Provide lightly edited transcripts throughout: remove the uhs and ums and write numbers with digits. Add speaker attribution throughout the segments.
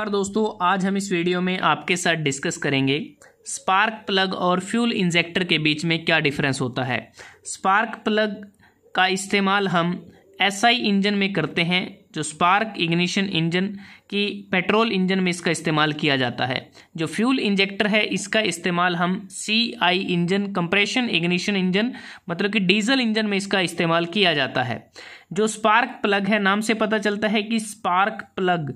Speaker 1: दोस्तों, आज हम इस वीडियो में आपके साथ डिस्कस करेंगे स्पार्क प्लग और फ्यूल इंजेक्टर के बीच में क्या डिफरेंस होता है। स्पार्क प्लग का इस्तेमाल हम एसआई इंजन में करते हैं, जो स्पार्क इग्निशन इंजन की पेट्रोल इंजन में इसका इस्तेमाल किया जाता है। जो फ्यूल इंजेक्टर है इसका इस्तेमाल हम CI engine compression ignition engine मतलब कि डीजल इंजन में इसका इस्तेमाल किया जाता है। जो स्पार्क प्लग है, नाम से पता चलता है कि स्पार्क प्लग,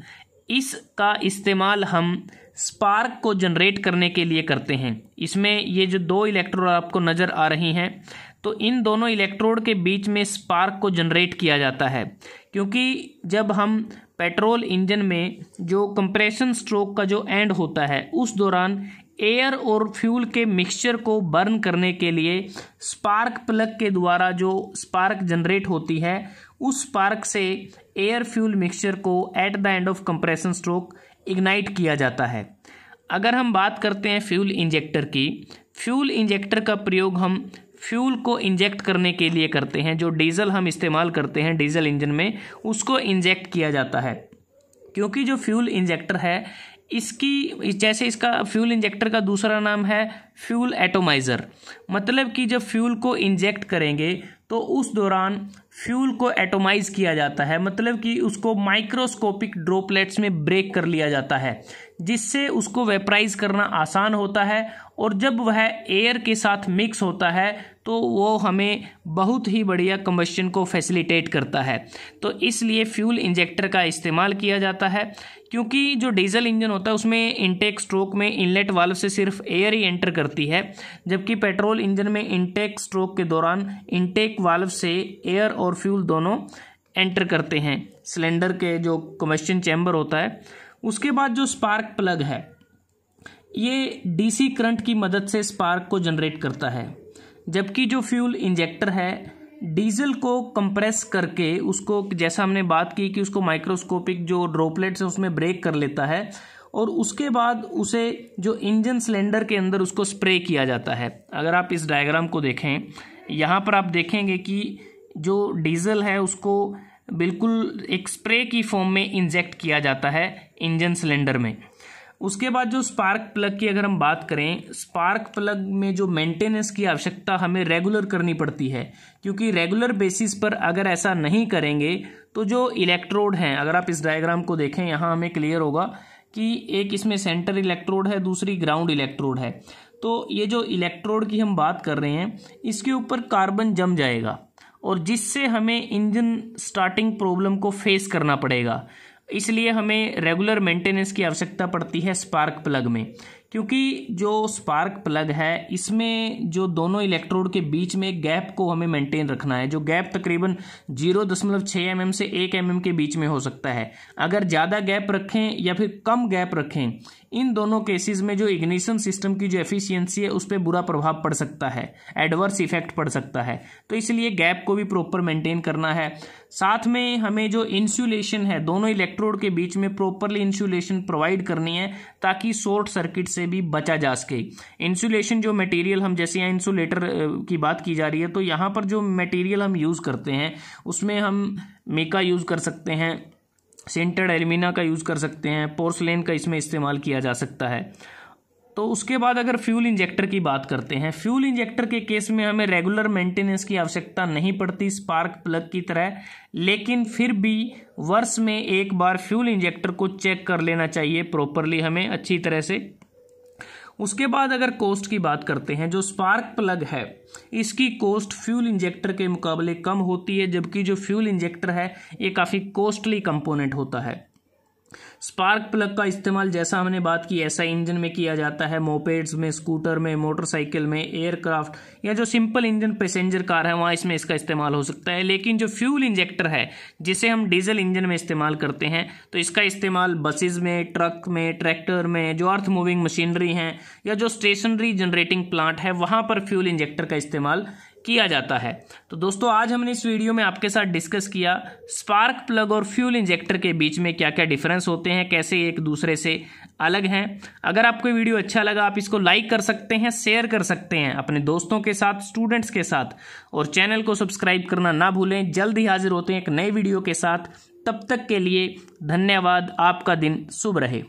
Speaker 1: इसका इस्तेमाल हम स्पार्क को जनरेट करने के लिए करते हैं। इसमें ये जो दो इलेक्ट्रोड आपको नज़र आ रही हैं, तो इन दोनों इलेक्ट्रोड के बीच में स्पार्क को जनरेट किया जाता है, क्योंकि जब हम पेट्रोल इंजन में जो कंप्रेशन स्ट्रोक का जो एंड होता है उस दौरान एयर और फ्यूल के मिक्सचर को बर्न करने के लिए स्पार्क प्लग के द्वारा जो स्पार्क जनरेट होती है, उस स्पार्क से एयर फ्यूल मिक्सचर को at the end of compression stroke ignite किया जाता है। अगर हम बात करते हैं फ्यूल इंजेक्टर की, फ्यूल इंजेक्टर का प्रयोग हम फ्यूल को इंजेक्ट करने के लिए करते हैं। जो डीजल हम इस्तेमाल करते हैं डीजल इंजन में, उसको इंजेक्ट किया जाता है, क्योंकि जो फ्यूल इंजेक्टर है इसकी, जैसे इसका फ्यूल इंजेक्टर का दूसरा नाम है फ्यूल एटोमाइज़र, मतलब कि जब फ्यूल को इंजेक्ट करेंगे तो उस दौरान फ्यूल को एटोमाइज किया जाता है, मतलब कि उसको माइक्रोस्कोपिक ड्रॉपलेट्स में ब्रेक कर लिया जाता है, जिससे उसको वेपराइज करना आसान होता है। और जब वह एयर के साथ मिक्स होता है तो वो हमें बहुत ही बढ़िया कंबस्शन को फैसिलिटेट करता है। तो इसलिए फ्यूल इंजेक्टर का इस्तेमाल किया जाता है, क्योंकि जो डीजल इंजन होता है उसमें इनटेक स्ट्रोक में इनलेट वाल्व से सिर्फ एयर ही एंटर करती है, जबकि पेट्रोल इंजन में इनटेक स्ट्रोक के दौरान इनटेक वाल्व से एयर और फ्यूल दोनों एंटर करते हैं सिलेंडर के जो कंबस्शन चैम्बर होता है। उसके बाद जो स्पार्क प्लग है ये डीसी करंट की मदद से स्पार्क को जनरेट करता है, जबकि जो फ्यूल इंजेक्टर है डीजल को कंप्रेस करके उसको, जैसा हमने बात की कि उसको माइक्रोस्कोपिक जो ड्रॉपलेट्स है उसमें ब्रेक कर लेता है, और उसके बाद उसे जो इंजन सिलेंडर के अंदर उसको स्प्रे किया जाता है। अगर आप इस डायग्राम को देखें, यहाँ पर आप देखेंगे कि जो डीजल है उसको बिल्कुल एक स्प्रे की फॉर्म में इंजेक्ट किया जाता है इंजन सिलेंडर में। उसके बाद जो स्पार्क प्लग की अगर हम बात करें, स्पार्क प्लग में जो मेंटेनेंस की आवश्यकता हमें रेगुलर करनी पड़ती है, क्योंकि रेगुलर बेसिस पर अगर ऐसा नहीं करेंगे तो जो इलेक्ट्रोड हैं, अगर आप इस डायग्राम को देखें यहाँ हमें क्लियर होगा कि एक इसमें सेंटर इलेक्ट्रोड है, दूसरी ग्राउंड इलेक्ट्रोड है। तो ये जो इलेक्ट्रोड की हम बात कर रहे हैं इसके ऊपर कार्बन जम जाएगा, और जिससे हमें इंजन स्टार्टिंग प्रॉब्लम को फेस करना पड़ेगा। इसलिए हमें रेगुलर मेंटेनेंस की आवश्यकता पड़ती है स्पार्क प्लग में, क्योंकि जो स्पार्क प्लग है इसमें जो दोनों इलेक्ट्रोड के बीच में गैप को हमें मेंटेन रखना है। जो गैप तकरीबन 0.6 mm से 1 mm के बीच में हो सकता है। अगर ज़्यादा गैप रखें या फिर कम गैप रखें, इन दोनों केसेस में जो इग्निशन सिस्टम की जो एफिशिएंसी है उस पर बुरा प्रभाव पड़ सकता है, एडवर्स इफेक्ट पड़ सकता है। तो इसलिए गैप को भी प्रॉपर मेंटेन करना है। साथ में हमें जो इंसुलेशन है दोनों इलेक्ट्रोड के बीच में प्रॉपरली इंसुलेशन प्रोवाइड करनी है, ताकि शॉर्ट सर्किट से भी बचा जा सके। इंसुलेशन जो मटेरियल हम, जैसे यहाँ इंसुलेटर की बात की जा रही है, तो यहाँ पर जो मटेरियल हम यूज़ करते हैं उसमें हम मिका यूज़ कर सकते हैं, सिंटर्ड एल्यूमिना का यूज़ कर सकते हैं, पोर्सलेन का इसमें इस्तेमाल किया जा सकता है। तो उसके बाद अगर फ्यूल इंजेक्टर की बात करते हैं, फ्यूल इंजेक्टर के केस में हमें रेगुलर मेंटेनेंस की आवश्यकता नहीं पड़ती स्पार्क प्लग की तरह, लेकिन फिर भी वर्ष में एक बार फ्यूल इंजेक्टर को चेक कर लेना चाहिए प्रॉपरली हमें अच्छी तरह से। उसके बाद अगर कॉस्ट की बात करते हैं, जो स्पार्क प्लग है इसकी कॉस्ट फ्यूल इंजेक्टर के मुकाबले कम होती है, जबकि जो फ्यूल इंजेक्टर है ये काफ़ी कॉस्टली कंपोनेंट होता है। स्पार्क प्लग का इस्तेमाल, जैसा हमने बात की, एसआई इंजन में किया जाता है, मोपेड्स में, स्कूटर में, मोटरसाइकिल में, एयरक्राफ्ट या जो सिंपल इंजन पैसेंजर कार है वहाँ इसमें इसका इस्तेमाल हो सकता है। लेकिन जो फ्यूल इंजेक्टर है जिसे हम डीजल इंजन में इस्तेमाल करते हैं, तो इसका इस्तेमाल बसेज में, ट्रक में, ट्रैक्टर में, जो अर्थ मूविंग मशीनरी हैं या जो स्टेशनरी जनरेटिंग प्लांट है वहाँ पर फ्यूल इंजेक्टर का इस्तेमाल किया जाता है। तो दोस्तों, आज हमने इस वीडियो में आपके साथ डिस्कस किया स्पार्क प्लग और फ्यूल इंजेक्टर के बीच में क्या क्या डिफरेंस होते हैं, कैसे एक दूसरे से अलग हैं। अगर आपको वीडियो अच्छा लगा आप इसको लाइक कर सकते हैं, शेयर कर सकते हैं अपने दोस्तों के साथ, स्टूडेंट्स के साथ, और चैनल को सब्सक्राइब करना ना भूलें। जल्द ही हाजिर होते हैं एक नए वीडियो के साथ। तब तक के लिए धन्यवाद। आपका दिन शुभ रहे।